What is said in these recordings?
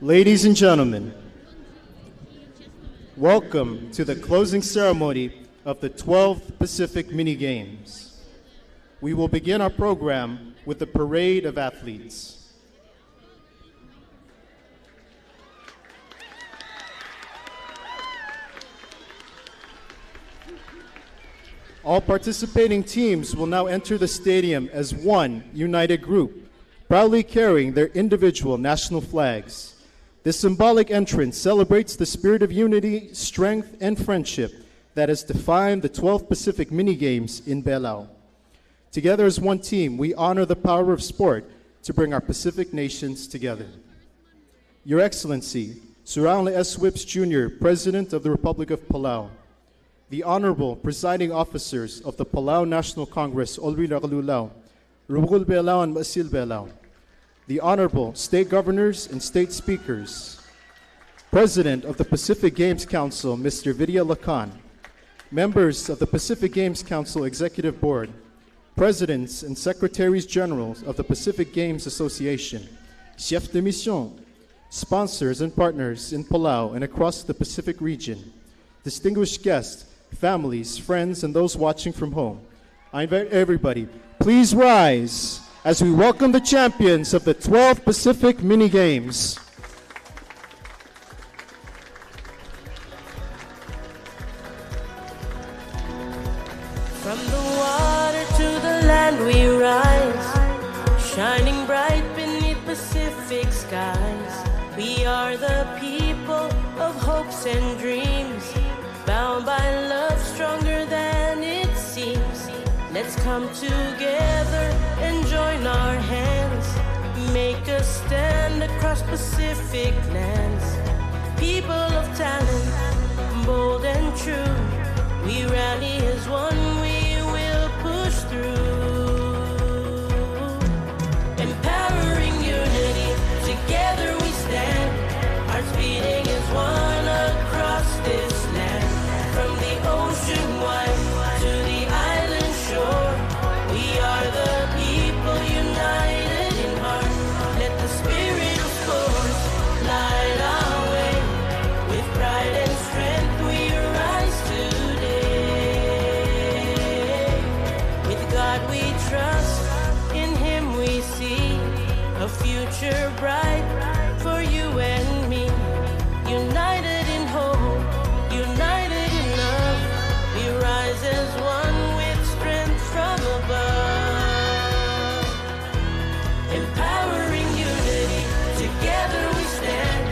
Ladies and gentlemen, welcome to the closing ceremony of the 12th Pacific Mini Games. We will begin our program with the parade of athletes. All participating teams will now enter the stadium as one united group, proudly carrying their individual national flags. This symbolic entrance celebrates the spirit of unity, strength, and friendship that has defined the 12th Pacific Mini Games in Palau. Together as one team, we honor the power of sport to bring our Pacific nations together. Your Excellency, Surroundly S. Whips Jr., President of the Republic of Palau, the Honorable Presiding Officers of the Palau National Congress, Olwi Nakalulaw, Rugul Belau and Masil Belau, the Honorable State Governors and State Speakers, President of the Pacific Games Council, Mr. Vidya Lacan, members of the Pacific Games Council Executive Board, Presidents and Secretaries General of the Pacific Games Association, Chef de Mission, sponsors and partners in Palau and across the Pacific region, distinguished guests, families, friends, and those watching from home. I invite everybody, please rise as we welcome the champions of the 12th Pacific Mini Games. From the water to the land we rise, shining bright beneath Pacific skies. We are the people of hopes and dreams, bound by love stronger than it seems. Let's come together and join our hands, make a stand across Pacific lands. People of talent, bold and true, we rally as one, we will push through. Empowering unity, together we stand, hearts beating as one across this land. From the ocean wide to the island shore, we are the people united in heart. Let the spirit of force light our way. With pride and strength we rise today. With God we trust, in Him we see a future bright for you and me. United in hope, united in love, we rise as one with strength from above. Empowering unity, together we stand,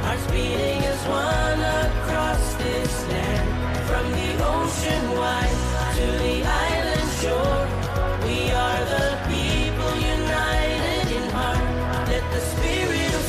hearts beating as one across this land. From the ocean wide to the island shore, we are the people united in heart. Let the spirit of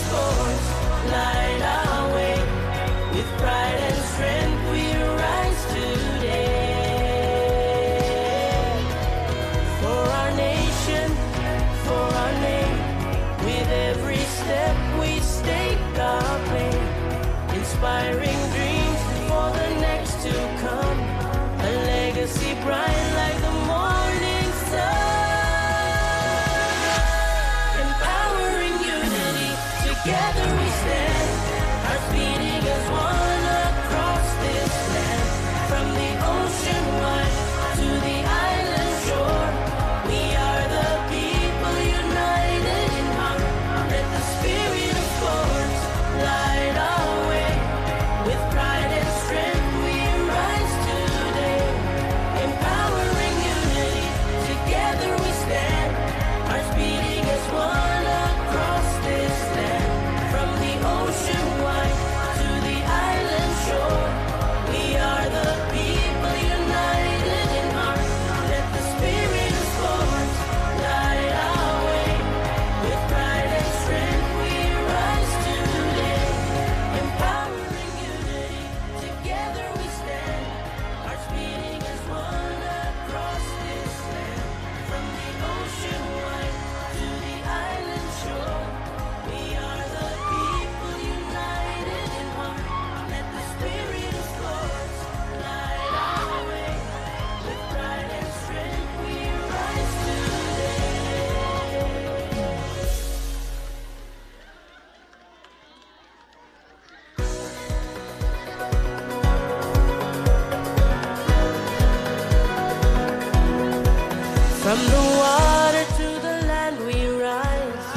From the water to the land we rise,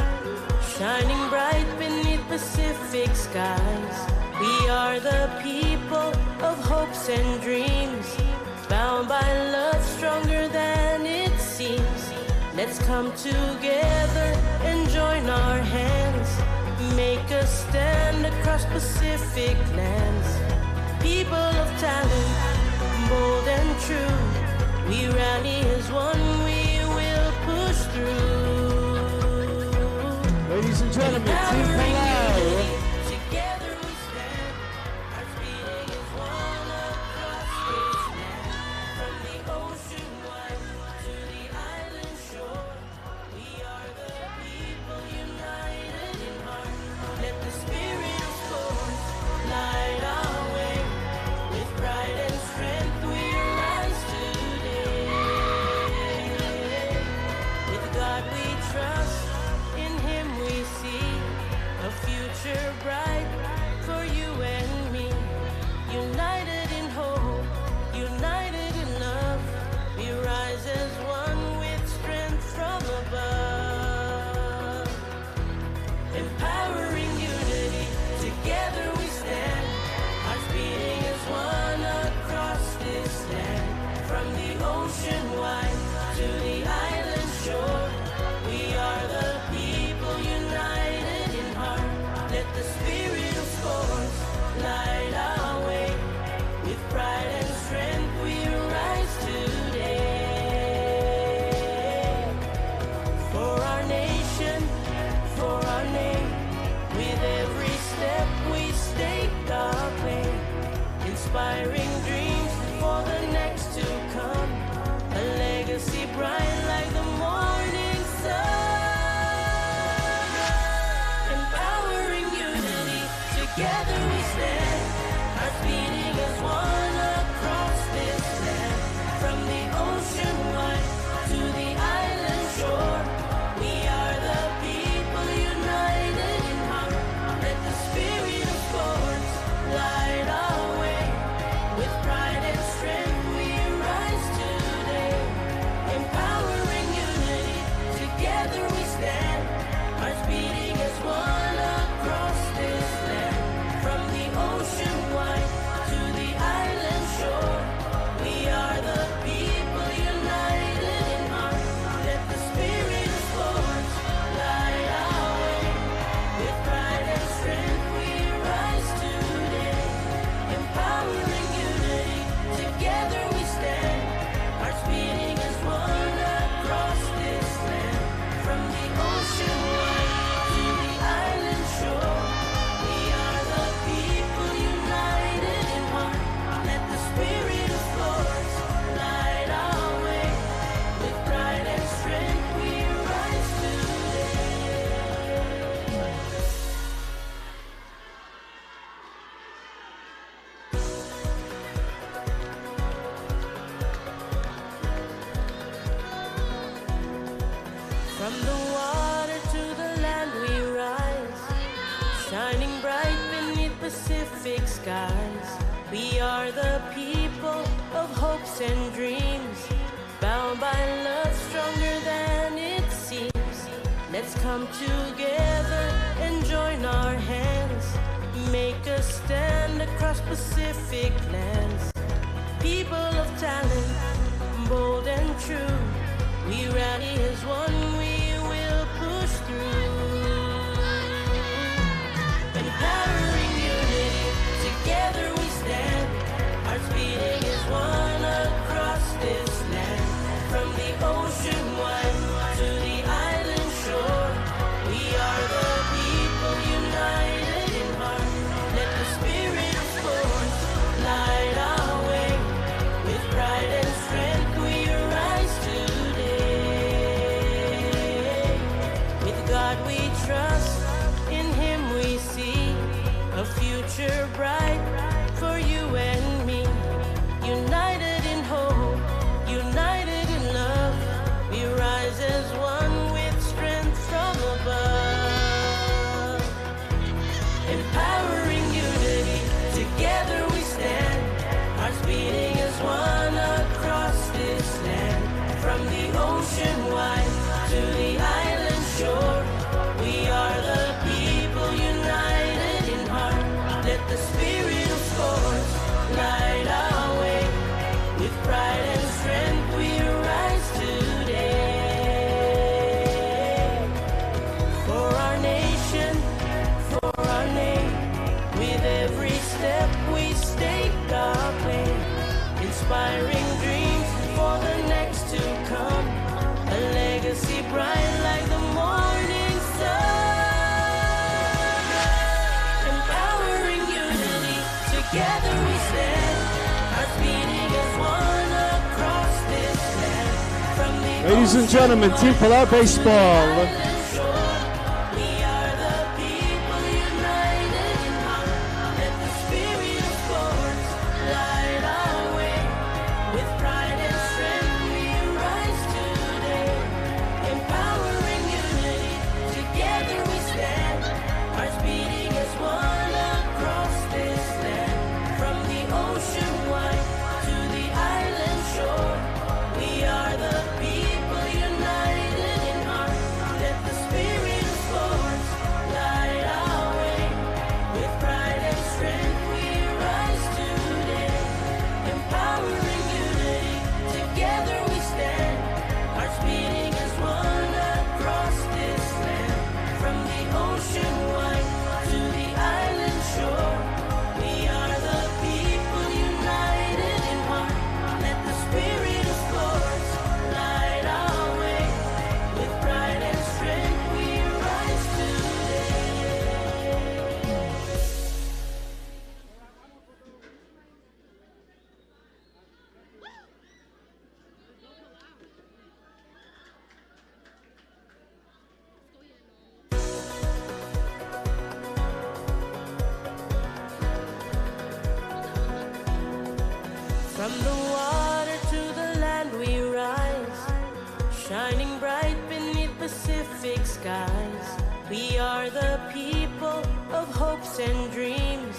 shining bright beneath Pacific skies. We are the people of hopes and dreams, bound by love stronger than it seems. Let's come together and join our hands, make a stand across Pacific lands. People of talent, bold and true, we rally as one, we will push through. Ladies and gentlemen, Team Palau. Together we stand, hearts beating as one across this land. From the ocean wide to the island shore, we are the people united in heart. Let the spirit of sports light our way. With pride and strength we rise today. With God we trust, in Him we see a future bright for you and me. United in hope, united in love, we rise as one with strength from above. Empowering unity, together we stand, hearts beating as one across this land. From the ocean wide to the island shore, we are the people united in heart. Let the spirit of sports light our way. With pride and strength we rise today. For our nation, for our name, with every step we stake our claim. Inspiring dreams for the next to come, a legacy bright like the morning sun. Empowering unity, together we stand, hearts beating as one across this land. From the ocean wide to the island shore, we are the people united in heart. Let the spirit of sports light our way. With pride and strength we rise today. Empowering unity, together we stand, hearts beating as one across this land. From the ocean wide to the island shore, we are the people united in heart. Let the spirit of sports light our way. With pride and strength we rise today. Empowering unity, together we stand, hearts beating as one across this land. From the ocean wide to the island shore, we are the people united in heart. Let the spirit of sports light our way. With pride and strength we rise today. From the water to the land we rise, shining bright beneath Pacific skies. We are the people of hopes and dreams, bound by love stronger than it seems. Let's come together and join our hands, make a stand across Pacific lands. People of talent, bold and true, we rally as one, we will push through. Empowering unity, together we stand, hearts beating as one across this land. From the ocean wide to the island shore, we are the people united in heart. Let the spirit of sports light our way. With pride and strength we rise today. With God we trust, in Him we see a future bright for you and me. United in hope, united in love, we rise as one. Ladies and gentlemen, Team Palau Baseball. From the water to the land we rise, shining bright beneath Pacific skies. We are the people of hopes and dreams,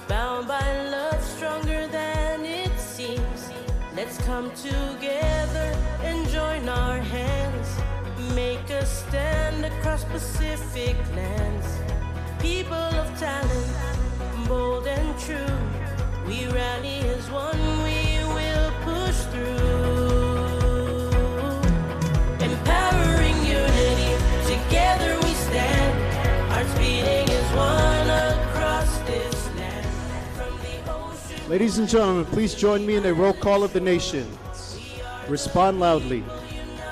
bound by love stronger than it seems. Let's come together and join our hands, make a stand across Pacific lands. People of talent, bold and true, we rally as one, we will push through. Empowering unity, together we stand, hearts beating as one across this land. From the ocean. Ladies and gentlemen, please join me in a roll call of the nations. Respond loudly.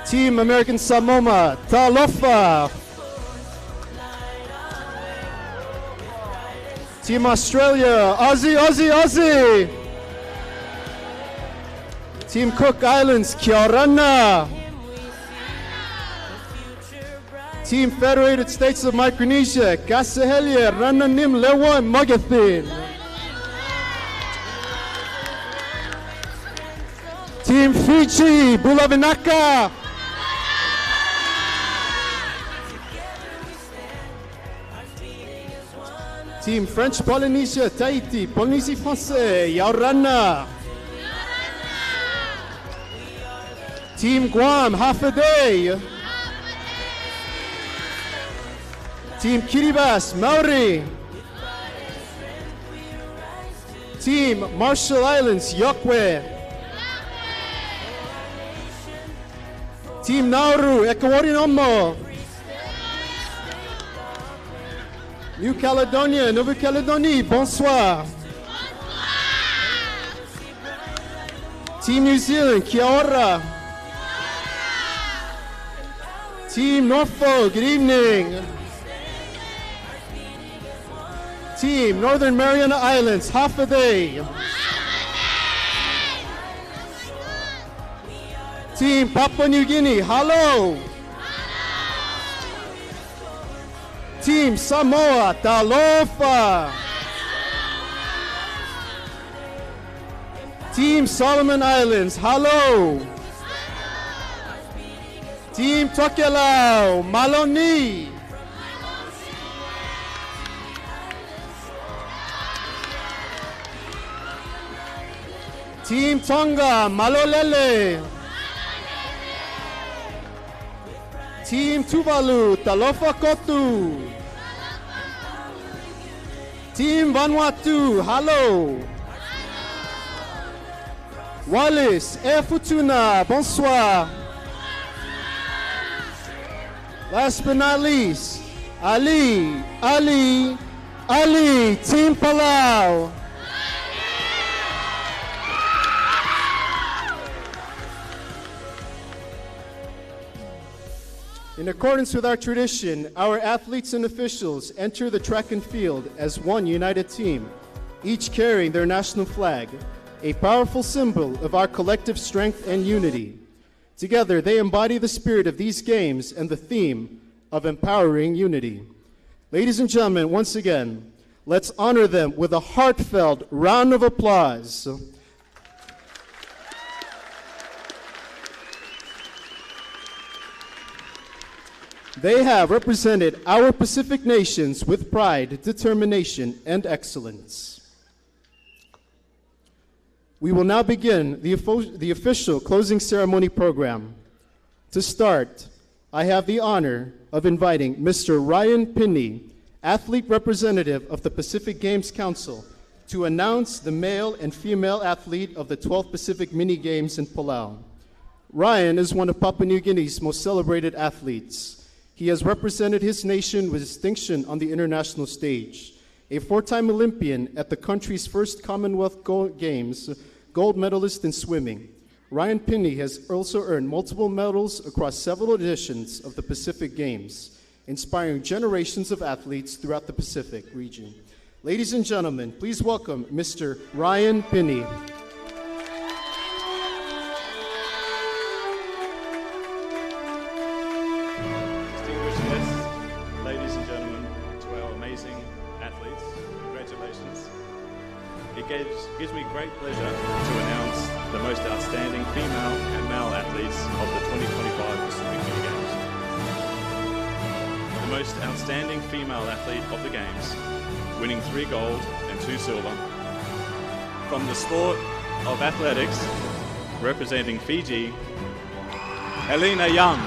Team American Samoa, Talofa. Team Australia, Aussie, Aussie, Aussie. Team Cook Islands, Kia orana. Team Federated States of Micronesia, Kasahelia, Rananim, Lewa, Magathin. Team Fiji, Bulavinaka. Team French Polynesia, Tahiti, Polynésie Française, Yaorana. Team Guam, half a day. Team Kiribati, Maori. Team Marshall Islands, Yokwe. Team Nauru, Ecuador. New Caledonia, Nouvelle Calédonie, bonsoir. Team New Zealand, kia ora. Team Norfolk, good evening. Team Northern Mariana Islands, half a day. Team Papua New Guinea, hello. Team Samoa, talofa. Team Solomon Islands, hello. Team Tokelau, maloni. Team Tonga, malolele. Team Tuvalu, talofa kotu. Team Vanuatu, hello. Wallis, Air Futuna, bonsoir. Last but not least, Ali, Team Palau. In accordance with our tradition, our athletes and officials enter the track and field as one united team, each carrying their national flag, a powerful symbol of our collective strength and unity. Together, they embody the spirit of these games and the theme of empowering unity. Ladies and gentlemen, once again, let's honor them with a heartfelt round of applause. They have represented our Pacific nations with pride, determination, and excellence. We will now begin the official closing ceremony program. To start, I have the honor of inviting Mr. Ryan Pinney, athlete representative of the Pacific Games Council, to announce the male and female athlete of the 12th Pacific Mini Games in Palau. Ryan is one of Papua New Guinea's most celebrated athletes. He has represented his nation with distinction on the international stage. A four-time Olympian at the country's first Commonwealth Games, gold medalist in swimming. Ryan Pinney has also earned multiple medals across several editions of the Pacific Games, inspiring generations of athletes throughout the Pacific region. Ladies and gentlemen, please welcome Mr. Ryan Pinney. It gives me great pleasure to announce the most outstanding female and male athletes of the 2025 Pacific Mini Games. The most outstanding female athlete of the Games, winning 3 gold and 2 silver. From the sport of athletics, representing Fiji, Helena Young.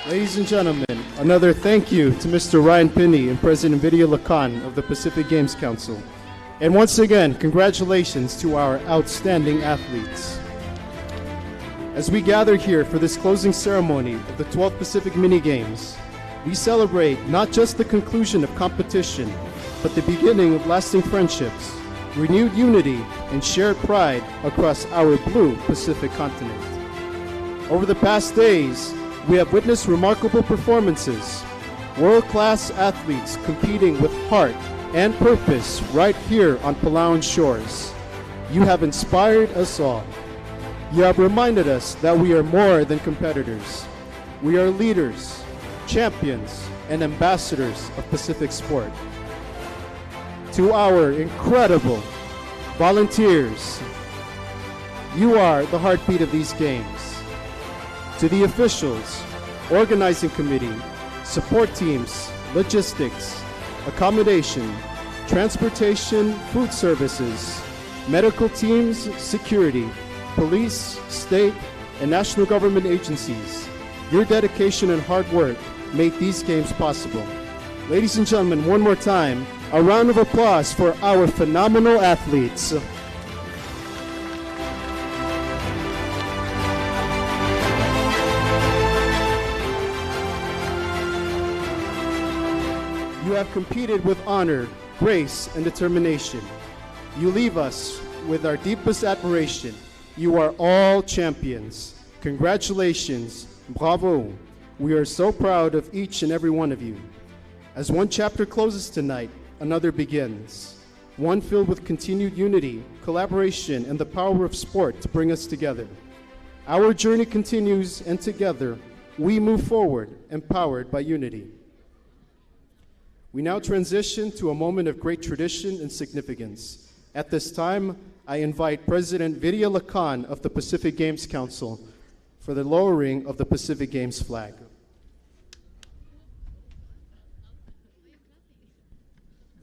Ladies and gentlemen, another thank you to Mr. Ryan Pinney and President Vidya Lakan of the Pacific Games Council. And once again, congratulations to our outstanding athletes. As we gather here for this closing ceremony of the 12th Pacific Mini Games, we celebrate not just the conclusion of competition, but the beginning of lasting friendships, renewed unity, and shared pride across our blue Pacific continent. Over the past days, we have witnessed remarkable performances, world-class athletes competing with heart and purpose right here on Palauan shores. You have inspired us all. You have reminded us that we are more than competitors. We are leaders, champions, and ambassadors of Pacific sport. To our incredible volunteers, you are the heartbeat of these games. To the officials, organizing committee, support teams, logistics, accommodation, transportation, food services, medical teams, security, police, state, and national government agencies, your dedication and hard work made these games possible. Ladies and gentlemen, one more time, a round of applause for our phenomenal athletes. You have competed with honor, grace, and determination. You leave us with our deepest admiration. You are all champions. Congratulations. Bravo. We are so proud of each and every one of you. As one chapter closes tonight, another begins. One filled with continued unity, collaboration, and the power of sport to bring us together. Our journey continues, and together, we move forward, empowered by unity. We now transition to a moment of great tradition and significance. At this time, I invite President Vidya Lakan of the Pacific Games Council for the lowering of the Pacific Games flag.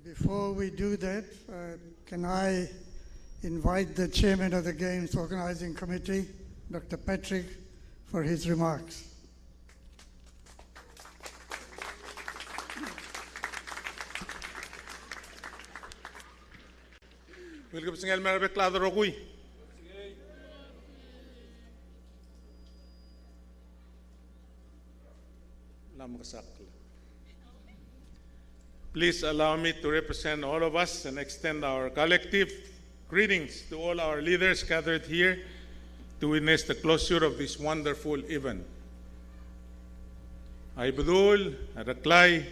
Before we do that, can I invite the chairman of the Games Organizing Committee, Dr. Patrick, for his remarks. Welcome singal merabek lado rokui. Please allow me to represent all of us and extend our collective greetings to all our leaders gathered here to witness the closure of this wonderful event. Aibudul, Raklay,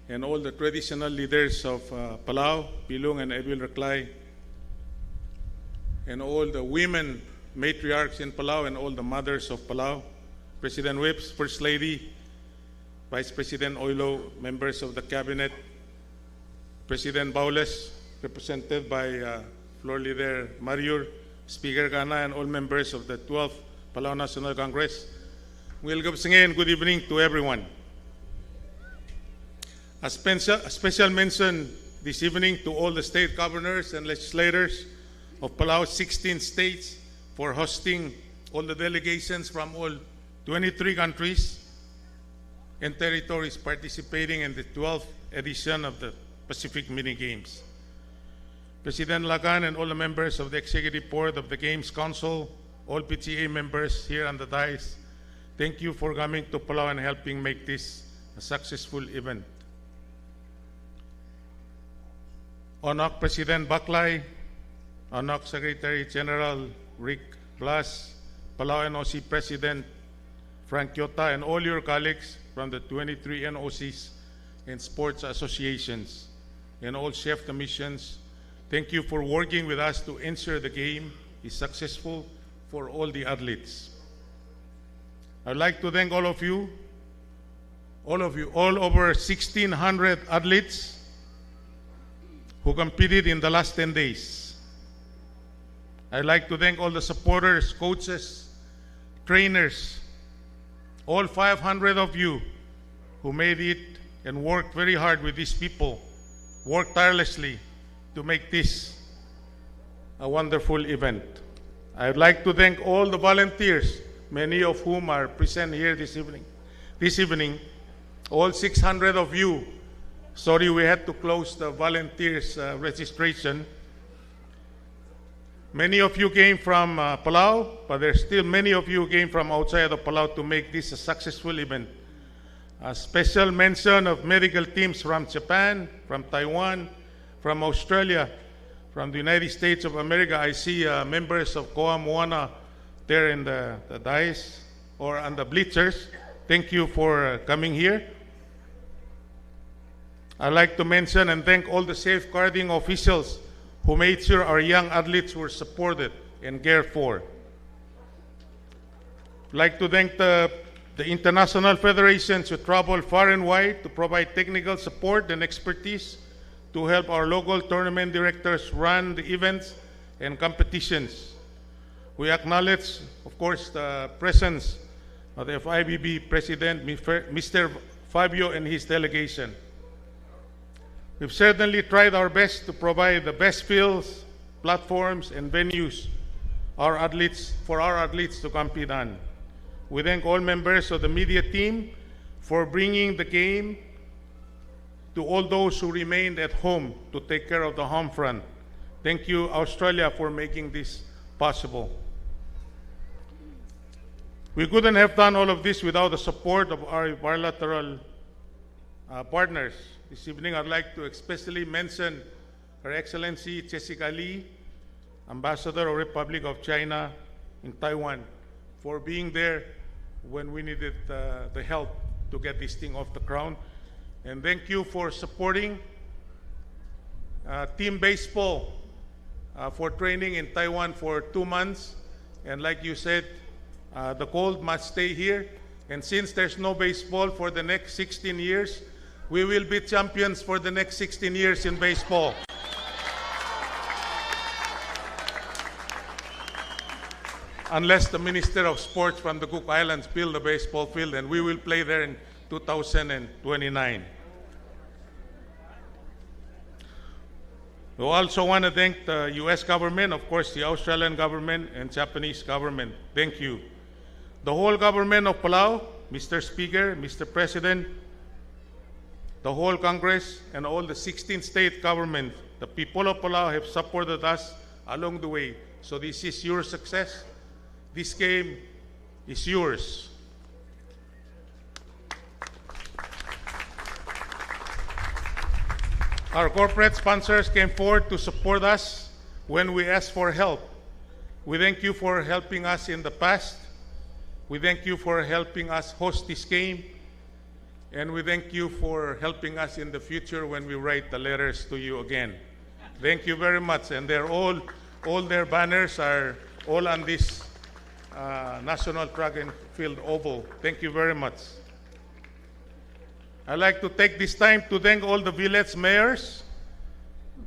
and all the traditional leaders of Palau, Pilung and Edwin Raklay, and all the women matriarchs in Palau and all the mothers of Palau, President Whips, First Lady, Vice President Oilo, members of the Cabinet, President Baules, represented by Floor Leader Mariur, Speaker Gana, and all members of the 12th Palau National Congress. Welcome and good evening to everyone. A special mention this evening to all the state governors and legislators of Palau's 16 states for hosting all the delegations from all 23 countries and territories participating in the 12th edition of the Pacific Mini Games. President Lagan and all the members of the Executive Board of the Games Council, all PTA members here on the dais, thank you for coming to Palau and helping make this a successful event. Honored President Baklay, Honored Secretary General Rick Blas, Palau NOC President Frank Yota, and all your colleagues from the 23 NOCs and sports associations and all chef commissions, thank you for working with us to ensure the game is successful for all the athletes. I'd like to thank all of you, all over 1,600 athletes who competed in the last 10 days. I'd like to thank all the supporters, coaches, trainers, all 500 of you who made it and worked very hard with these people, worked tirelessly to make this a wonderful event. I'd like to thank all the volunteers, many of whom are present here this evening. this evening, all 600 of you, sorry we had to close the volunteers registration. Many of you came from Palau, but there's still many of you came from outside of Palau to make this a successful event. A special mention of medical teams from Japan, from Taiwan, from Australia, from the United States of America. I see members of Koa Moana there in the dais or on the bleachers. Thank you for coming here. I'd like to mention and thank all the safeguarding officials who made sure our young athletes were supported and cared for. I'd like to thank the international federations who travel far and wide to provide technical support and expertise to help our local tournament directors run the events and competitions. We acknowledge, of course, the presence of the FIVB President, Mr. Fabio, and his delegation. We've certainly tried our best to provide the best fields, platforms, and venues for our athletes to compete on. We thank all members of the media team for bringing the game to all those who remained at home to take care of the home front. Thank you, Australia, for making this possible. We couldn't have done all of this without the support of our bilateral partners. This evening, I'd like to especially mention Her Excellency Jessica Lee, Ambassador of Republic of China in Taiwan, for being there when we needed the help to get this thing off the ground. And thank you for supporting team baseball for training in Taiwan for 2 months. And like you said, the cold must stay here. And since there's no baseball for the next 16 years, we will be champions for the next 16 years in baseball. Unless the Minister of Sports from the Cook Islands build a baseball field, and we will play there in 2029. We also want to thank the U.S. government, of course, the Australian government, and Japanese government. Thank you. The whole government of Palau, Mr. Speaker, Mr. President, the whole Congress, and all the 16 state governments, the people of Palau have supported us along the way. So this is your success. This game is yours. Our corporate sponsors came forward to support us when we asked for help. We thank you for helping us in the past. We thank you for helping us host this game. And we thank you for helping us in the future when we write the letters to you again. Thank you very much. And they're all their banners are all on this National Track and Field Oval. Thank you very much. I'd like to take this time to thank all the village mayors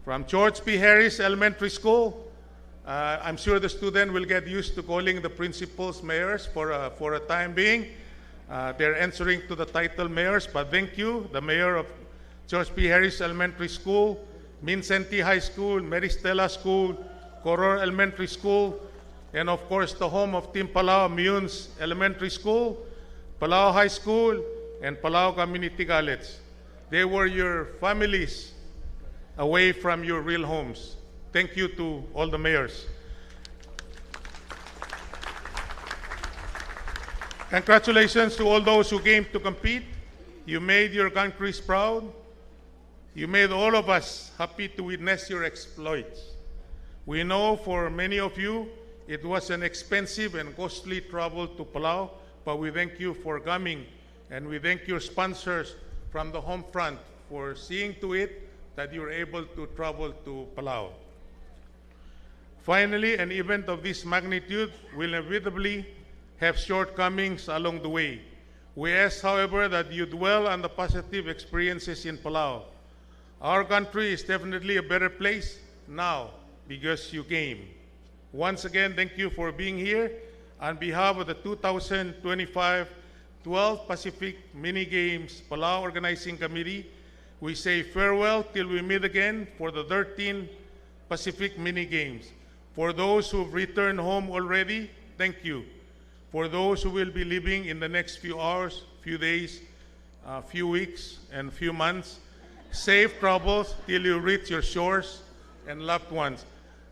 from George P. Harris Elementary School. I'm sure the student will get used to calling the principals mayors for a time being. They're answering to the title mayors, but thank you, the mayor of George P. Harris Elementary School, Mincenti High School, Maristela School, Coror Elementary School, and of course the home of Team Palau, Munes Elementary School, Palau High School, and Palau Community College. They were your families away from your real homes. Thank you to all the mayors. Congratulations to all those who came to compete. You made your countries proud. You made all of us happy to witness your exploits. We know for many of you, it was an expensive and costly travel to Palau, but we thank you for coming, and we thank your sponsors from the home front for seeing to it that you're able to travel to Palau. Finally, an event of this magnitude will inevitably have shortcomings along the way. We ask, however, that you dwell on the positive experiences in Palau. Our country is definitely a better place now because you came. Once again, thank you for being here. On behalf of the 2025 12 Pacific Mini Games Palau Organizing Committee, we say farewell till we meet again for the 13 Pacific Mini Games. For those who've returned home already, thank you. For those who will be leaving in the next few hours, few days, few weeks, and few months. Safe travels till you reach your shores and loved ones.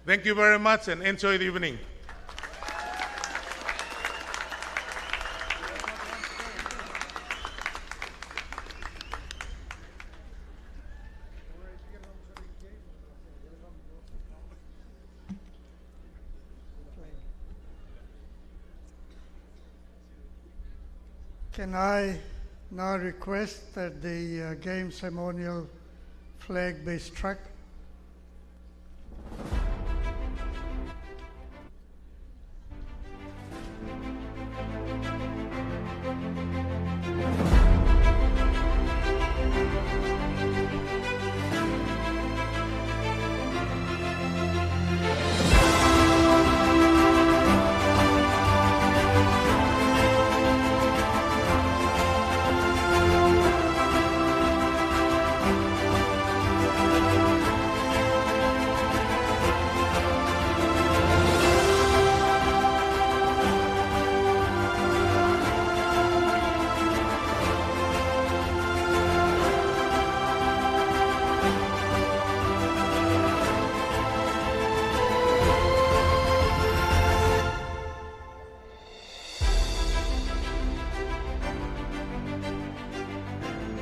Thank you very much and enjoy the evening. Can I now request that the game ceremonial flag be struck?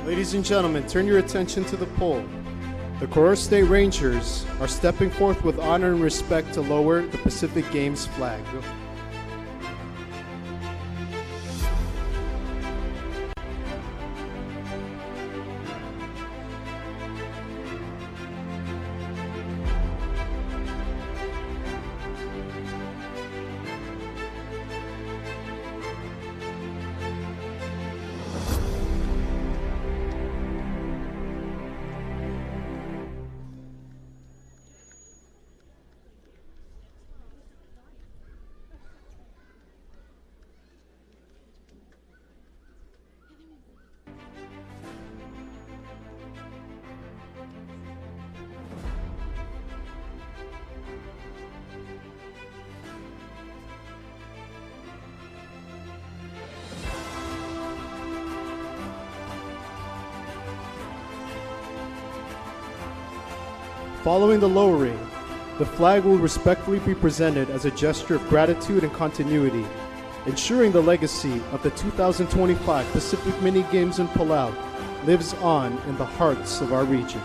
Ladies and gentlemen, turn your attention to the pole. The Coral State Rangers are stepping forth with honor and respect to lower the Pacific Games flag. Following the lowering, the flag will respectfully be presented as a gesture of gratitude and continuity, ensuring the legacy of the 2025 Pacific Mini Games in Palau lives on in the hearts of our region.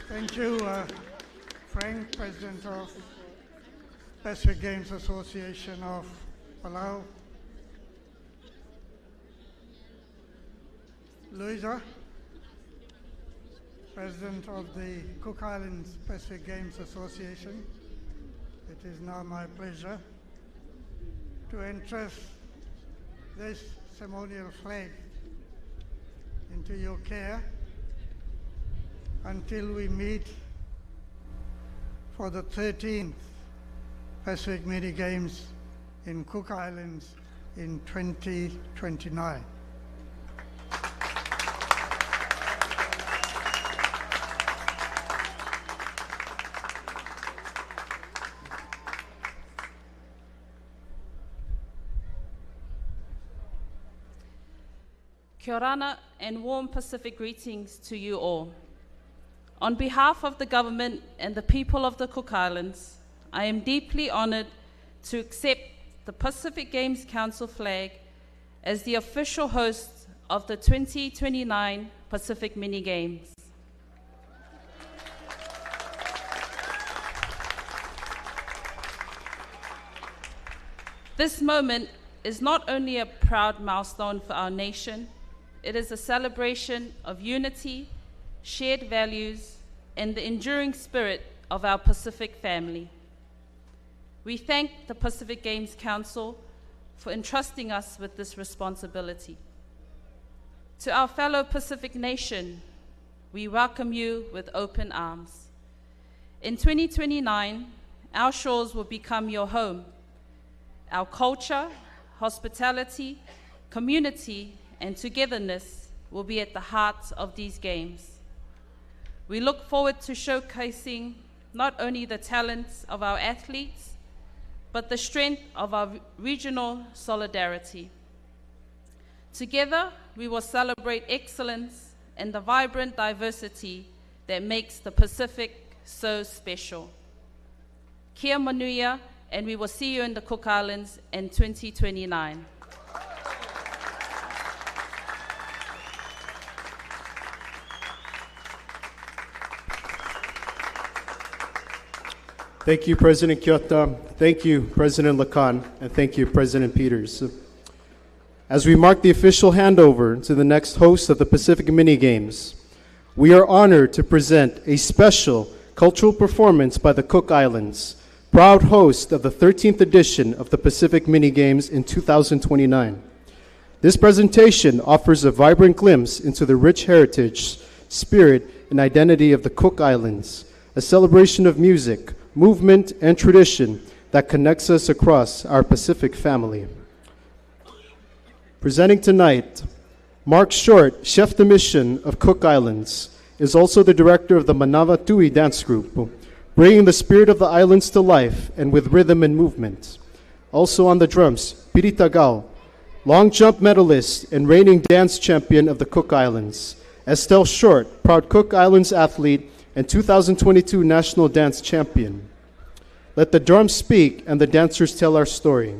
Thank you, Frank, President of Pacific Games Association of Palau. Louisa, President of the Cook Islands Pacific Games Association. It is now my pleasure to entrust this ceremonial flag into your care until we meet for the 13th Pacific Mini Games in Cook Islands in 2029. Kia ora and warm Pacific greetings to you all. On behalf of the government and the people of the Cook Islands, I am deeply honored to accept the Pacific Games Council flag as the official host of the 2029 Pacific Mini Games. This moment is not only a proud milestone for our nation, it is a celebration of unity, shared values, and the enduring spirit of our Pacific family. We thank the Pacific Games Council for entrusting us with this responsibility. To our fellow Pacific nation, we welcome you with open arms. In 2029, our shores will become your home. Our culture, hospitality, community, and togetherness will be at the heart of these games. We look forward to showcasing not only the talents of our athletes, but the strength of our regional solidarity. Together, we will celebrate excellence and the vibrant diversity that makes the Pacific so special. Kia manuia, and we will see you in the Cook Islands in 2029. Thank you, President Kyoto. Thank you, President Lakan. And thank you, President Peters. As we mark the official handover to the next host of the Pacific Mini Games, we are honored to present a special cultural performance by the Cook Islands, proud host of the 13th edition of the Pacific Mini Games in 2029. This presentation offers a vibrant glimpse into the rich heritage, spirit, and identity of the Cook Islands, a celebration of music, movement, and tradition that connects us across our Pacific family. Presenting tonight, Mark Short, Chef de Mission of Cook Islands, is also the director of the Manawa Tui Dance Group, bringing the spirit of the islands to life and with rhythm and movement. Also on the drums, Piri Tagao, long jump medalist and reigning dance champion of the Cook Islands. Estelle Short, proud Cook Islands athlete and 2022 National Dance Champion. Let the drums speak and the dancers tell our story.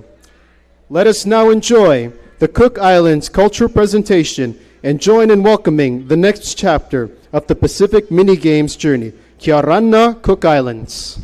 Let us now enjoy the Cook Islands cultural presentation and join in welcoming the next chapter of the Pacific Mini Games journey. Kia ora, Cook Islands.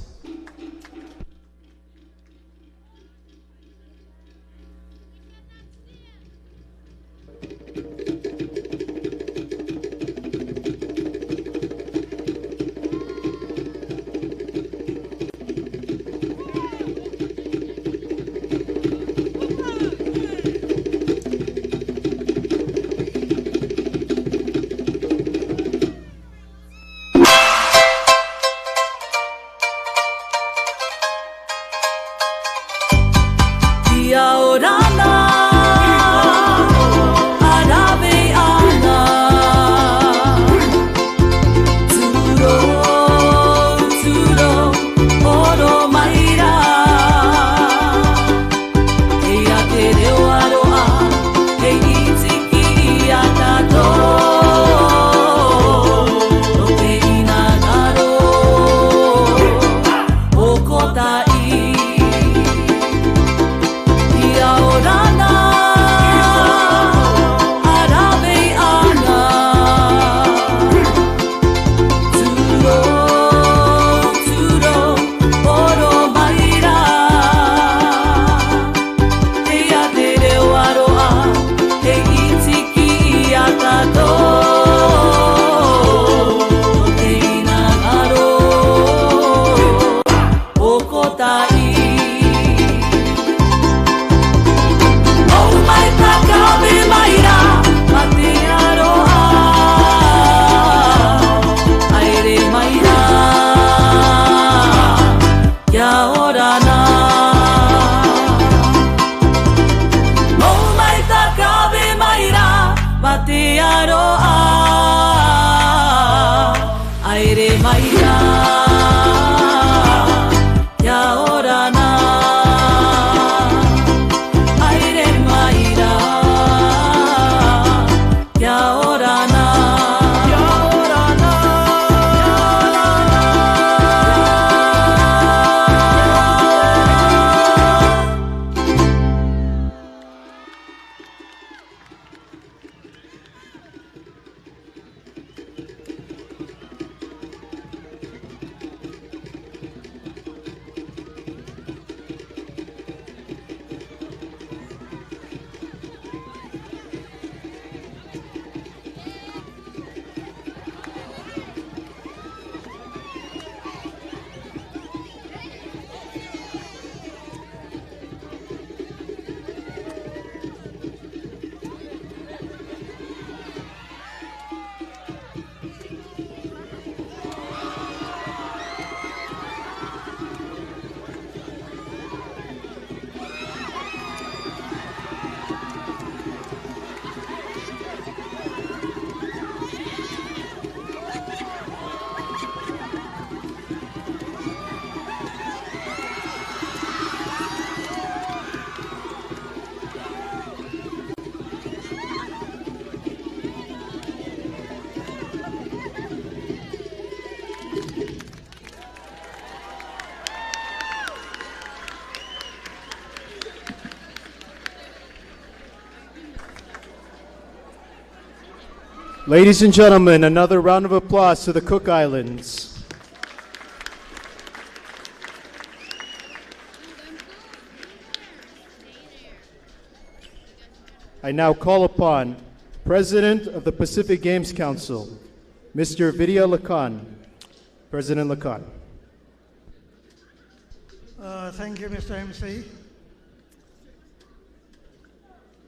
Ladies and gentlemen, another round of applause to the Cook Islands. I now call upon President of the Pacific Games Council, Mr. Vidya Lakan. President Lakan. Thank you, Mr. MC.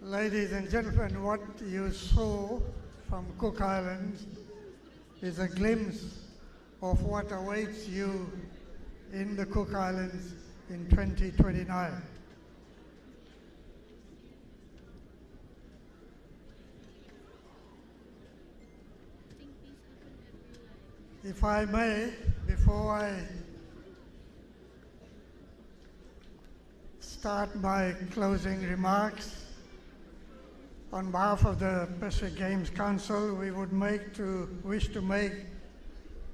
Ladies and gentlemen, what you saw from Cook Islands is a glimpse of what awaits you in the Cook Islands in 2029. If I may, before I start my closing remarks, on behalf of the Pacific Games Council, we would wish to make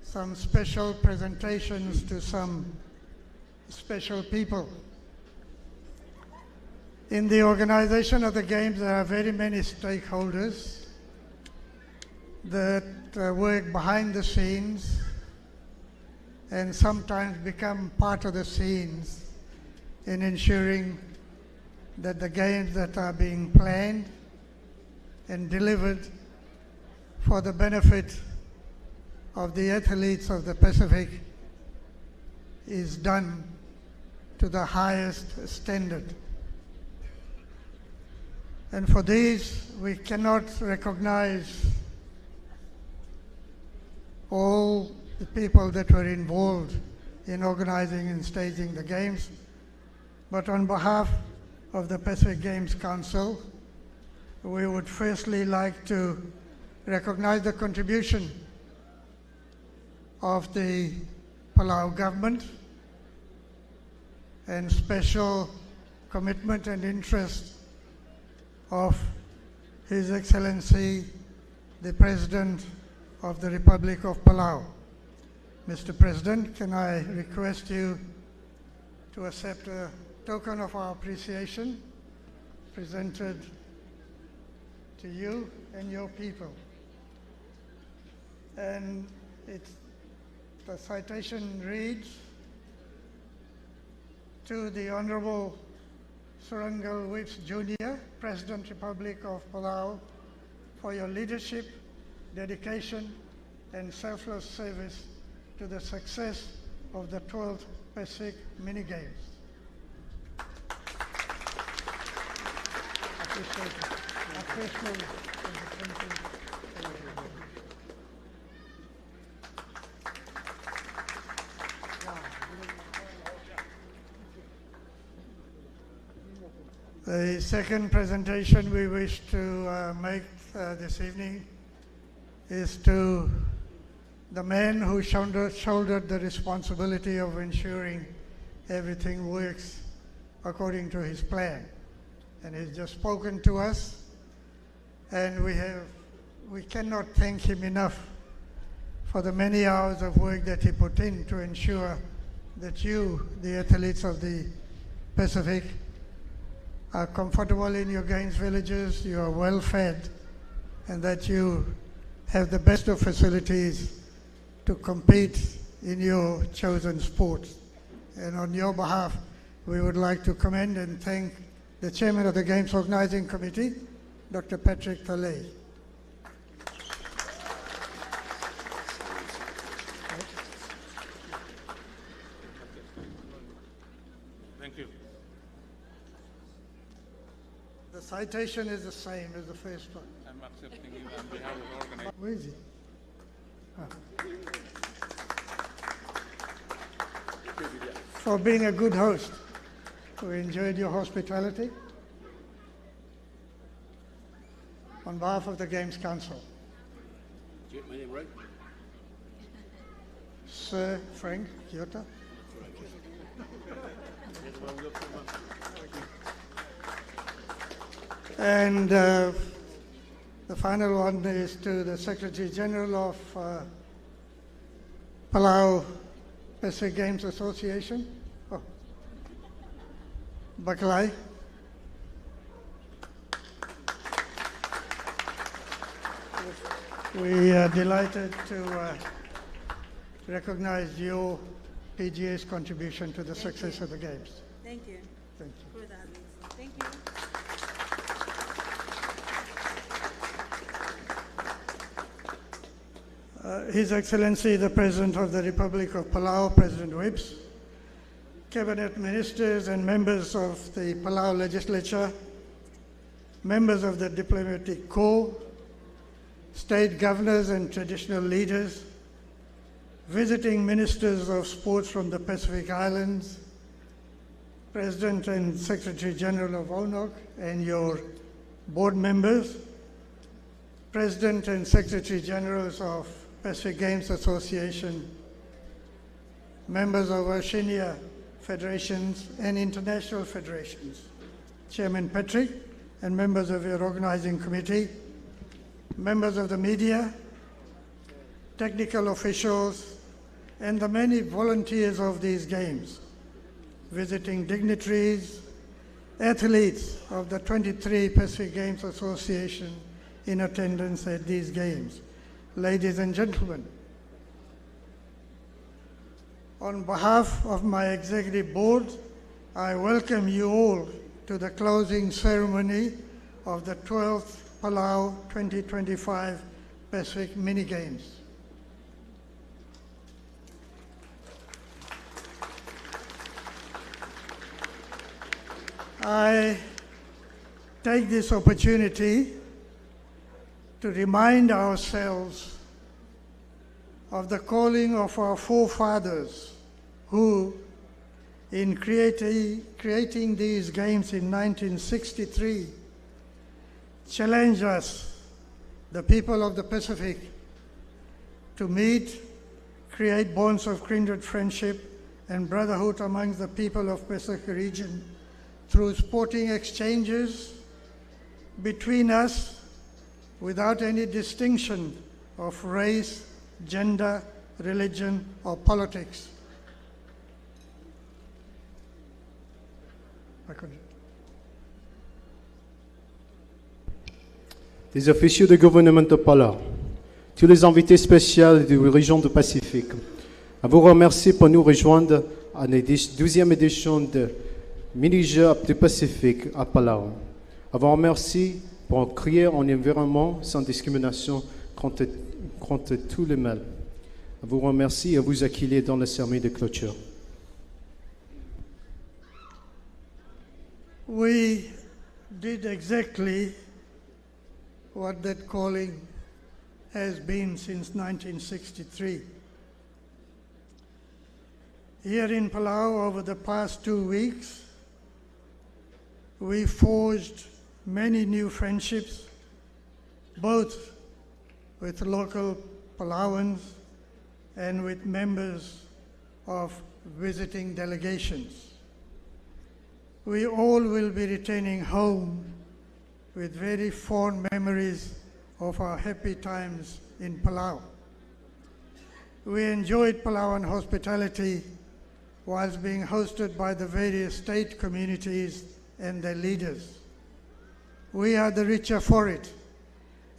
some special presentations to some special people. In the organization of the Games, there are very many stakeholders that work behind the scenes and sometimes become part of the scenes in ensuring that the games that are being planned and delivered for the benefit of the athletes of the Pacific is done to the highest standard. And for these, we cannot recognize all the people that were involved in organizing and staging the games, but on behalf of the Pacific Games Council, we would firstly like to recognize the contribution of the Palau government and special commitment and interest of His Excellency, the President of the Republic of Palau. Mr. President, can I request you to accept a token of our appreciation presented to you and your people. And the citation reads, to the Honorable Surangal Whips Jr., President Republic of Palau, for your leadership, dedication, and selfless service to the success of the 12th Pacific Mini Games. Appreciate it. The second presentation we wish to make this evening is to the man who shouldered the responsibility of ensuring everything works according to his plan. And he's just spoken to us, and we cannot thank him enough for the many hours of work that he put in to ensure that you, the athletes of the Pacific, are comfortable in your games villages, you are well fed, and that you have the best of facilities to compete in your chosen sports. And on your behalf, we would like to commend and thank the Chairman of the Games Organizing Committee, Dr. Patrick Talay. Thank you. The citation is the same as the first one. I'm accepting you on behalf of the organization. Where is he? For being a good host. We enjoyed your hospitality. On behalf of the Games Council. Did you get my name right? Sir Frank Kyoto. And the final one is to the Secretary General of Palau Pacific Games Association. Oh. Baklai. We are delighted to recognize your PGA's contribution to the success of the Games. Thank you. Thank you. For that reason. Thank you. His Excellency the President of the Republic of Palau, President Whips, Cabinet Ministers and members of the Palau Legislature, members of the Diplomatic Corps, state governors and traditional leaders, visiting ministers of sports from the Pacific Islands, President and Secretary General of ONOC and your board members, President and Secretary Generals of Pacific Games Association, members of Oceania federations and international federations, Chairman Patrick and members of your organizing committee, members of the media, technical officials, and the many volunteers of these games, visiting dignitaries, athletes of the 23 Pacific Games Association in attendance at these games. Ladies and gentlemen, on behalf of my executive board, I welcome you all to the closing ceremony of the 12th Palau 2025 Pacific Mini Games. I take this opportunity to remind ourselves of the calling of our forefathers who, in creating these games in 1963, challenged us, the people of the Pacific, to meet, create bonds of kindred friendship and brotherhood amongst the people of Pacific region through sporting exchanges between us without any distinction of race, gender, religion, or politics. Des officiaux du gouvernement de Palau, tous les invités spéciaux de la région du Pacifique, à vous remercier pour nous rejoindre à la 12e édition de Mini-Jeux du Pacifique à Palau. À vous remercier pour créer un environnement sans discrimination contre tous les mâles. À vous remercier et à vous accueillir dans la cérémonie de clôture. We did exactly what that calling has been since 1963. Here in Palau, over the past 2 weeks, we forged many new friendships, both with local Palauans and with members of visiting delegations. We all will be returning home with very fond memories of our happy times in Palau. We enjoyed Palauan hospitality whilst being hosted by the various state communities and their leaders. We are the richer for it,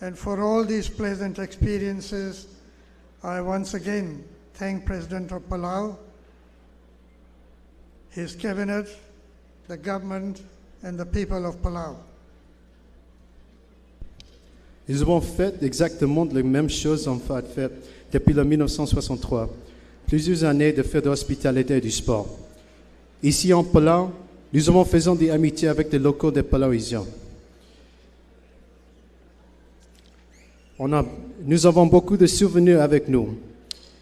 and for all these pleasant experiences, I once again thank President of Palau, his cabinet, the government, and the people of Palau. Ils ont fait exactement les mêmes choses en fait depuis le 1963. Plusieurs années de fête d'hospitalité et du sport. Ici en Palau, nous avons fait des amitiés avec les locaux des Palauisiens. Nous avons beaucoup de souvenirs avec nous,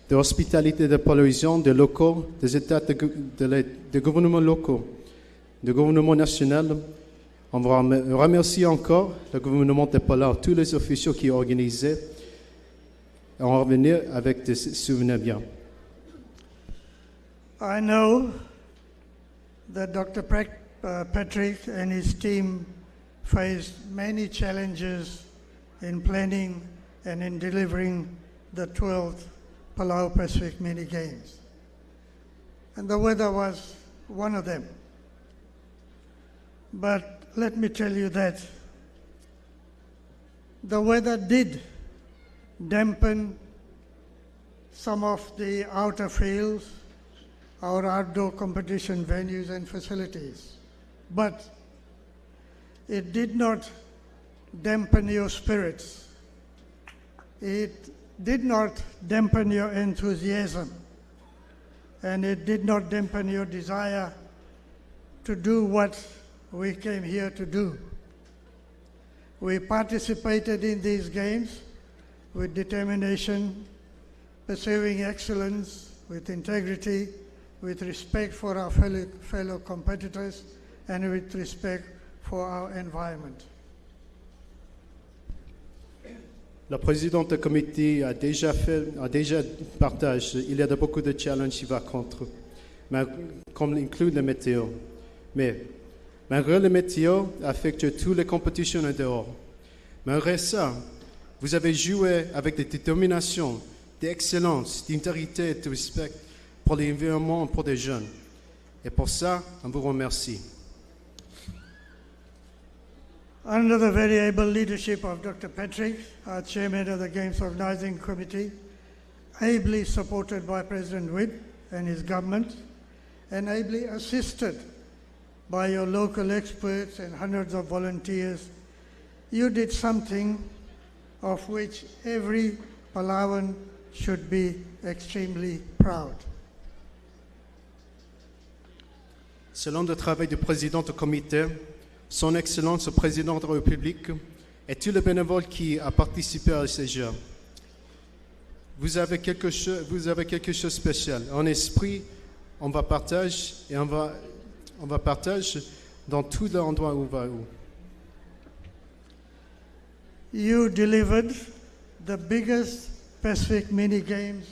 de l'hospitalité des Palauisiens, des locaux, des états de gouvernements locaux, du gouvernement national. On va remercier encore le gouvernement de Palau, tous les officiaux qui ont organisé, et on va revenir avec des souvenirs bien. I know that Dr. Patrick and his team faced many challenges in planning and in delivering the 12th Palau Pacific Mini Games. And the weather was one of them. But let me tell you that the weather did dampen some of the outer fields, our outdoor competition venues and facilities. But it did not dampen your spirits. It did not dampen your enthusiasm. And it did not dampen your desire to do what we came here to do. We participated in these games with determination, pursuing excellence with integrity, with respect for our fellow competitors, and with respect for our environment. La présidente du comité a déjà partagé. Il y a beaucoup de challenges qui vont contre, mais comme inclut le météo. Mais malgré le météo affecte toutes les compétitions en dehors. Malgré ça, vous avez joué avec de détermination, d'excellence, d'intégrité et de respect pour l'environnement et pour les jeunes. Et pour ça, on vous remercie. Under the very able leadership of Dr. Patrick, our chairman of the Games Organizing Committee, ably supported by President Witt and his government, and ably assisted by your local experts and hundreds of volunteers, you did something of which every Palauan should be extremely proud. Selon le travail du président du comité, Son Excellence le Président de la République et tous les bénévoles qui ont participé à ces Jeux, vous avez quelque chose de spécial. En esprit, on va partager et on va partager dans tous les endroits où on va. You delivered the biggest Pacific mini games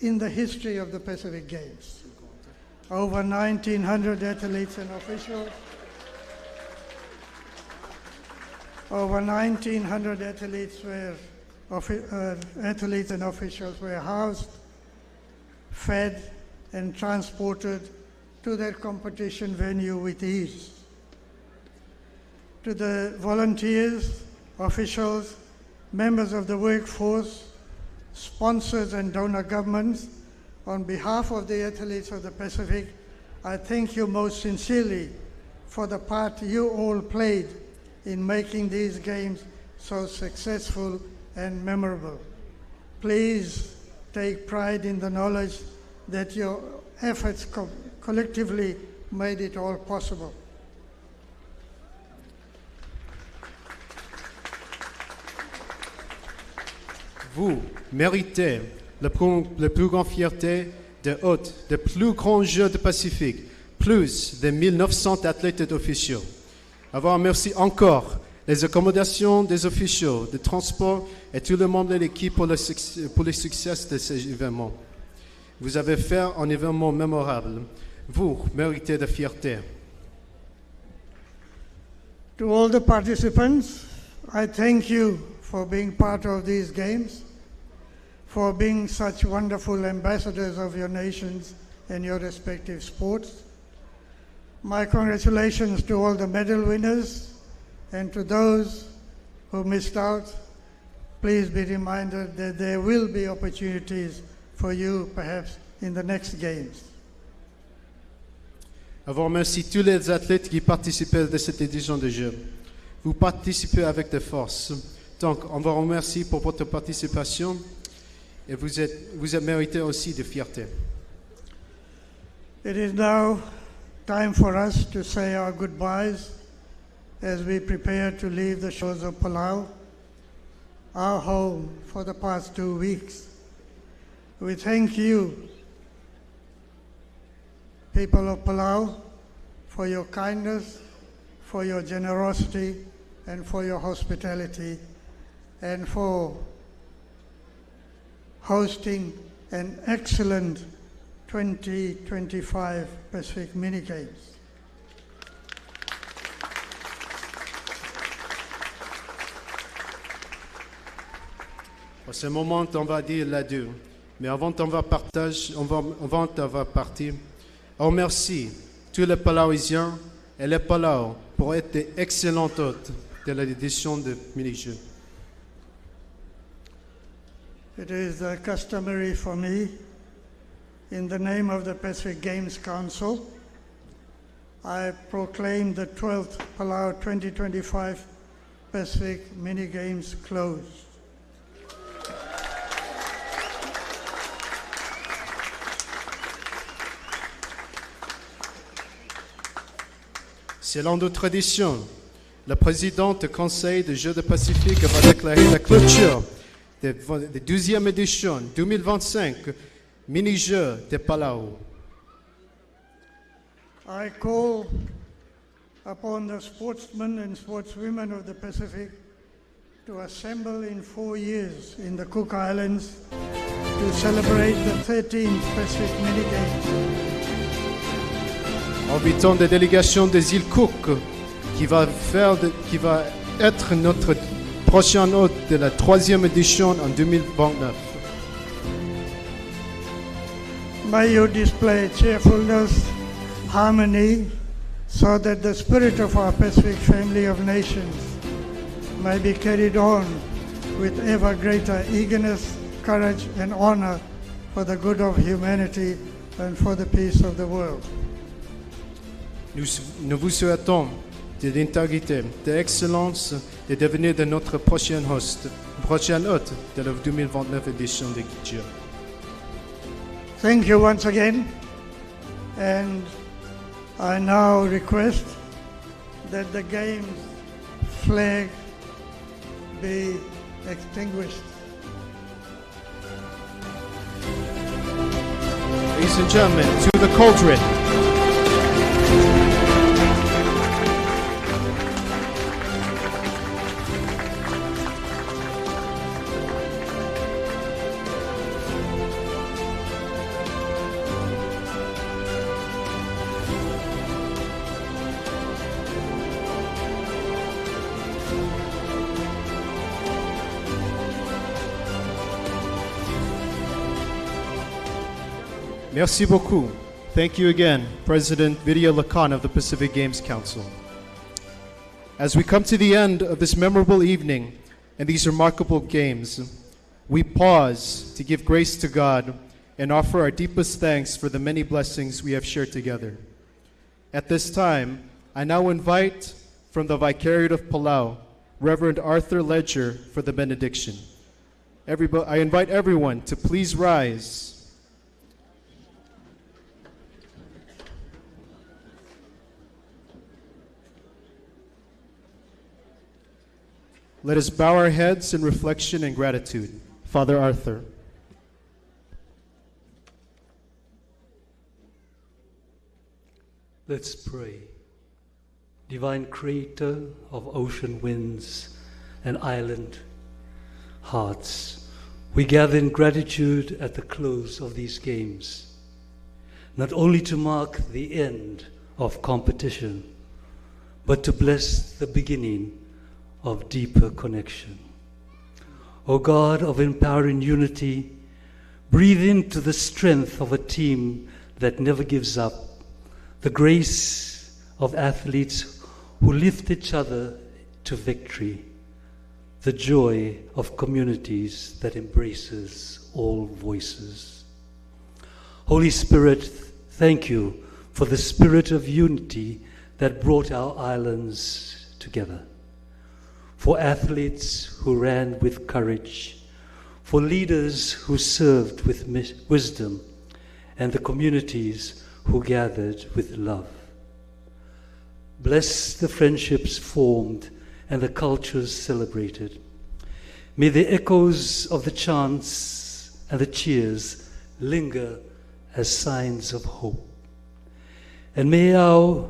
in the history of the Pacific Games. Over 1,900 athletes and officials. Over 1,900 athletes and officials were housed, fed, and transported to their competition venue with ease. To the volunteers, officials, members of the workforce, sponsors and donor governments, on behalf of the athletes of the Pacific, I thank you most sincerely for the part you all played in making these games so successful and memorable. Please take pride in the knowledge that your efforts collectively made it all possible. Vous méritez la plus grande fierté de hôtes, des plus grands Jeux du Pacifique, plus de 1900 athlètes et officiaux. Avoir merci encore les accommodations des officiaux, de transport et tout le monde de l'équipe pour le succès de ces événements. Vous avez fait un événement mémorable. Vous méritez de fierté. To all the participants, I thank you for being part of these games, for being such wonderful ambassadors of your nations and your respective sports. My congratulations to all the medal winners, and to those who missed out, please be reminded that there will be opportunities for you perhaps in the next games. Je vous remercie tous les athlètes qui participaient à cette édition de Jeux. Vous participez avec de force. Donc, on vous remercie pour votre participation et vous êtes mérité aussi de fierté. It is now time for us to say our goodbyes as we prepare to leave the shores of Palau, our home for the past 2 weeks. We thank you, people of Palau, for your kindness, for your generosity, and for your hospitality, and for hosting an excellent 2025 Pacific Mini Games. À ce moment, on va dire l'adieu. Mais avant on va partir, on remercie tous les Palauisiens et les Palau pour être d'excellents hôtes de l'édition de Mini-Jeux. It is customary for me, in the name of the Pacific Games Council, I proclaim the 12th Palau 2025 Pacific Mini Games closed. Selon nos traditions, la présidente du Conseil des Jeux du Pacifique va déclarer la clôture des 12e édition 2025 Mini-Jeux de Palau. I call upon the sportsmen and sportswomen of the Pacific to assemble in 4 years in the Cook Islands to celebrate the 13th Pacific Mini Games. Invitons des délégations des îles Cook qui va être notre prochain hôte de la 3e édition en 2029. May you display cheerfulness, harmony, so that the spirit of our Pacific family of nations may be carried on with ever greater eagerness, courage, and honor for the good of humanity and for the peace of the world. Nous vous souhaitons de l'intégrité, de l'excellence et de devenir de notre prochain hôte de la 2029 édition de Jeux. Thank you once again, and I now request that the game's flag be extinguished. Ladies and gentlemen, to the cauldron. Merci beaucoup. Thank you again, President Vidya Lakan of the Pacific Games Council. As we come to the end of this memorable evening and these remarkable games, we pause to give grace to God and offer our deepest thanks for the many blessings we have shared together. At this time, I now invite from the Vicariate of Palau, Reverend Arthur Ledger for the benediction. I invite everyone to please rise. Let us bow our heads in reflection and gratitude. Father Arthur. Let's pray. Divine Creator of ocean winds and island hearts, we gather in gratitude at the close of these games, not only to mark the end of competition, but to bless the beginning of deeper connection. O God of empowering unity, breathe into the strength of a team that never gives up, the grace of athletes who lift each other to victory, the joy of communities that embraces all voices. Holy Spirit, thank you for the spirit of unity that brought our islands together. For athletes who ran with courage, for leaders who served with wisdom, and the communities who gathered with love. Bless the friendships formed and the cultures celebrated. May the echoes of the chants and the cheers linger as signs of hope. And may our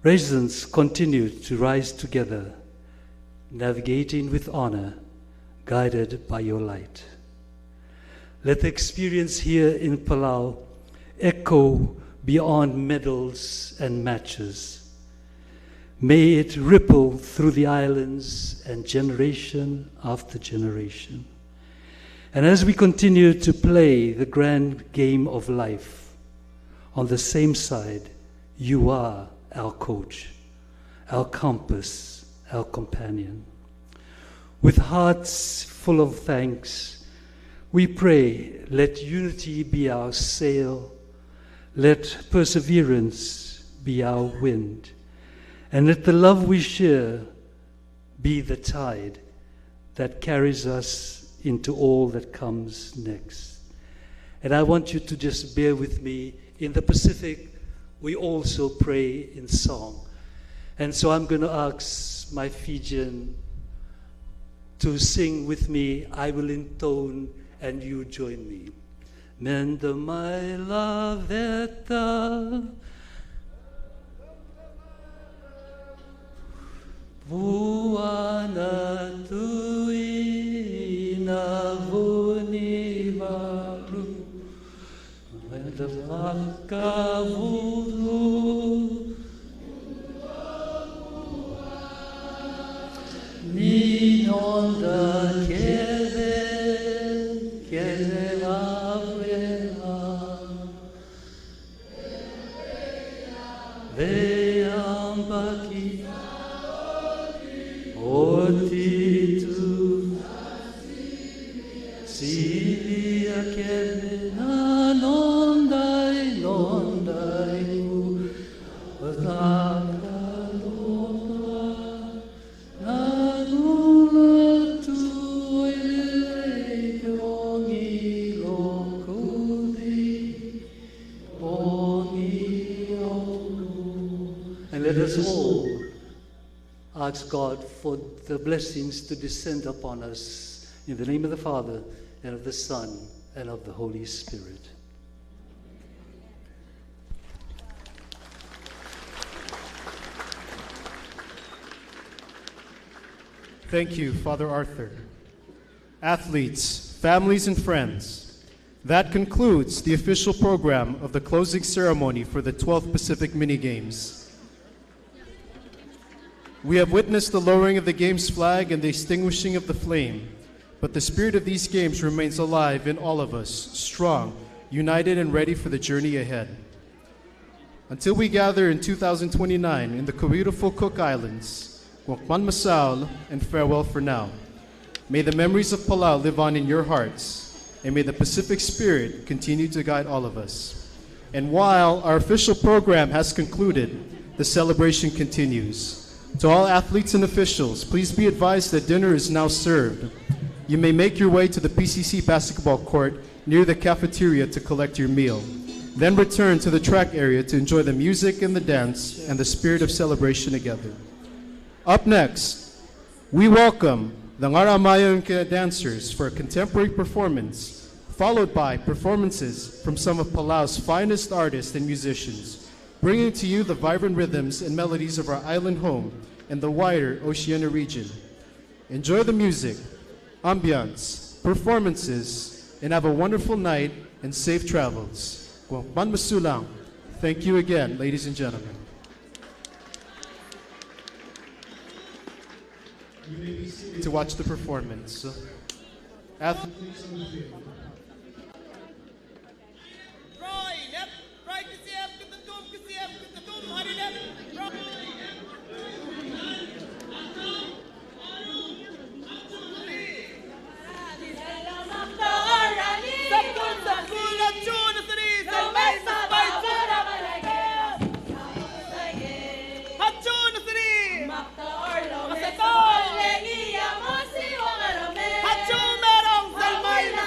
residents continue to rise together, navigating with honor, guided by your light. Let the experience here in Palau echo beyond medals and matches. May it ripple through the islands and generation after generation. And as we continue to play the grand game of life, on the same side, you are our coach, our compass, our companion. With hearts full of thanks, We pray, let unity be our sail, let perseverance be our wind, and let the love we share be the tide that carries us into all that comes next. And I want you to just bear with me. In the Pacific, we also pray in song. And so I'm going to ask my Fijian to sing with me. I will intone and you join me. Menda mai la veta Vuana tui na vuni varu Menda vaka vulu Ni onda kere Veambaki Otitu Silia Kevena Nondai Nondai Vataka Lopa Nanula Tuile Kyongi Lokudi Bongi And let us all ask God for the blessings to descend upon us in the name of the Father and of the Son and of the Holy Spirit. Thank you, Father Arthur. Athletes, families, and friends, that concludes the official program of the closing ceremony for the 12th Pacific Mini Games. We have witnessed the lowering of the game's flag and the extinguishing of the flame, but the spirit of these games remains alive in all of us, strong, united, and ready for the journey ahead. Until we gather in 2029 in the beautiful Cook Islands, Wakman Masal and farewell for now. May the memories of Palau live on in your hearts, and may the Pacific spirit continue to guide all of us. And while our official program has concluded, the celebration continues. To all athletes and officials, please be advised that dinner is now served. You may make your way to the PCC basketball court near the cafeteria to collect your meal. Then return to the track area to enjoy the music and the dance and the spirit of celebration together. Up next, we welcome the Ngaramayan dancers for a contemporary performance, followed by performances from some of Palau's finest artists and musicians, bringing to you the vibrant rhythms and melodies of our island home and the wider Oceania region. Enjoy the music, ambiance, performances, and have a wonderful night and safe travels. Guangpan Masulang. Thank you again, ladies and gentlemen. To watch the performance. Athletes on the field.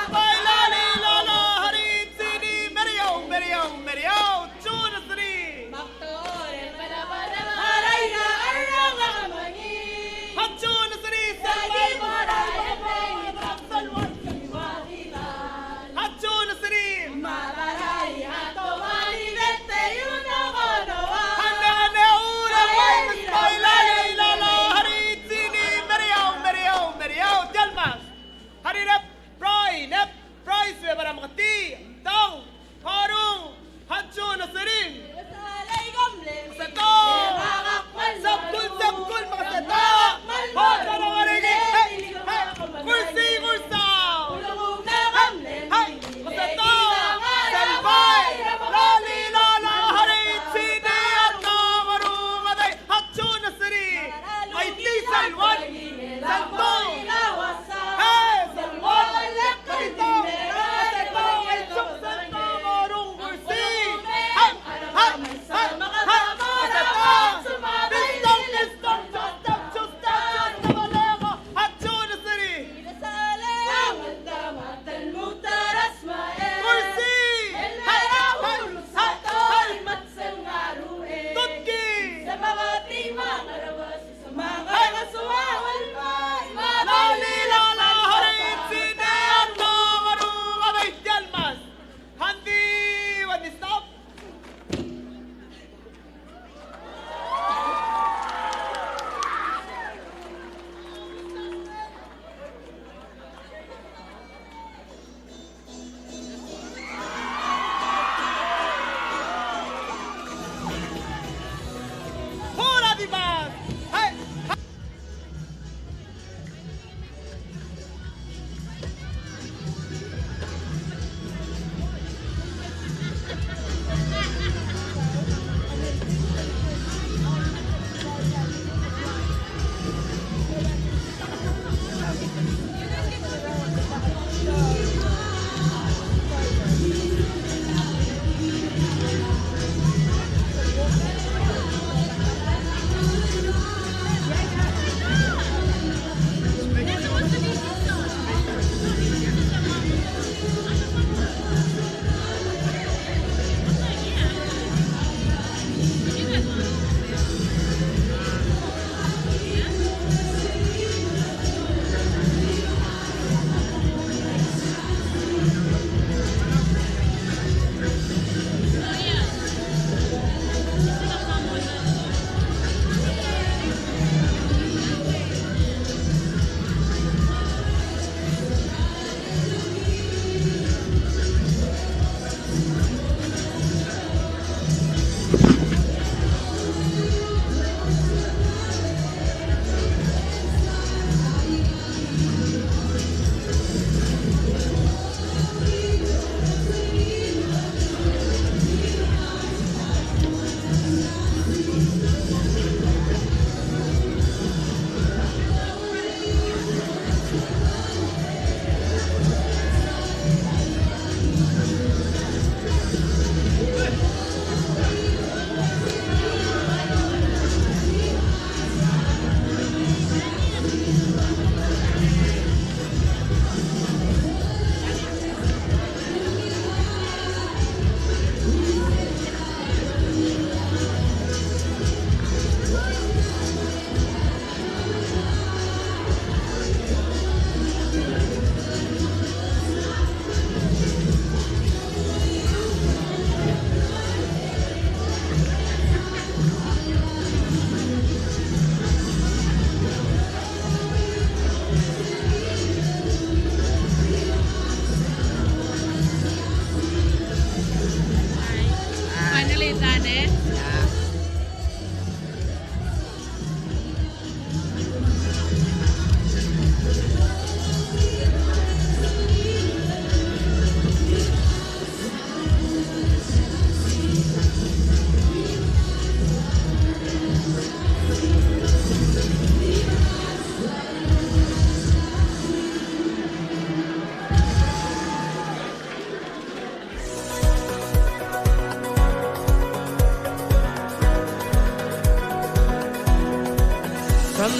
Baila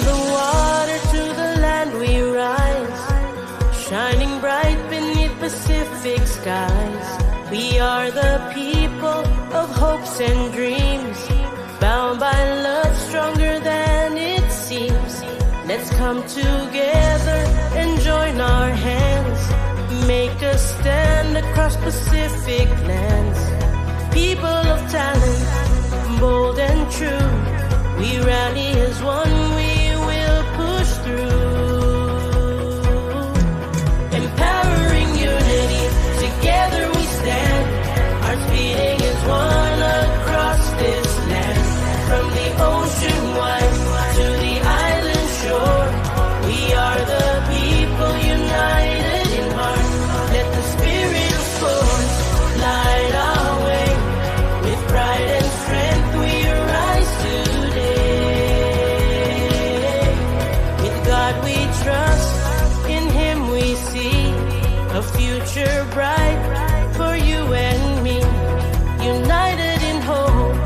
the water to the land we rise, shining bright beneath Pacific skies. We are the people of hopes and dreams, bound by love stronger than it seems. Let's come together and join our hands, make a stand across Pacific lands. People of talent, bold and true, we rally as one, we will push through. Empowering unity, together we stand, hearts beating as one across this land. From the ocean wide to the island shore, we are the people united in heart. Let the spirit of force light our way. With pride and strength we rise today. With God we trust, in Him we see a future bright for you and me. United in hope,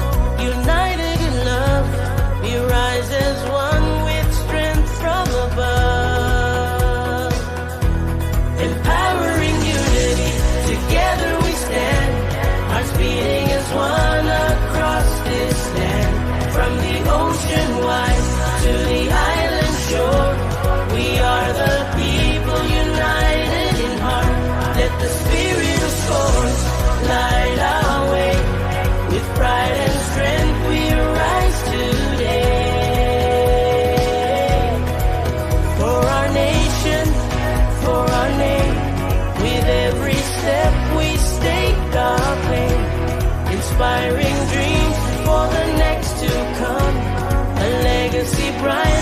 united in love, we rise as one with strength from above. Empowering unity, together we stand, hearts beating as one across this land. From the ocean wide to the island shore, we are the people united in heart. Let the spirit of force light our way. With pride and strength we rise today. For our nation, for our name, with every step we stake our claim. Inspiring dreams for the next to come, a legacy bright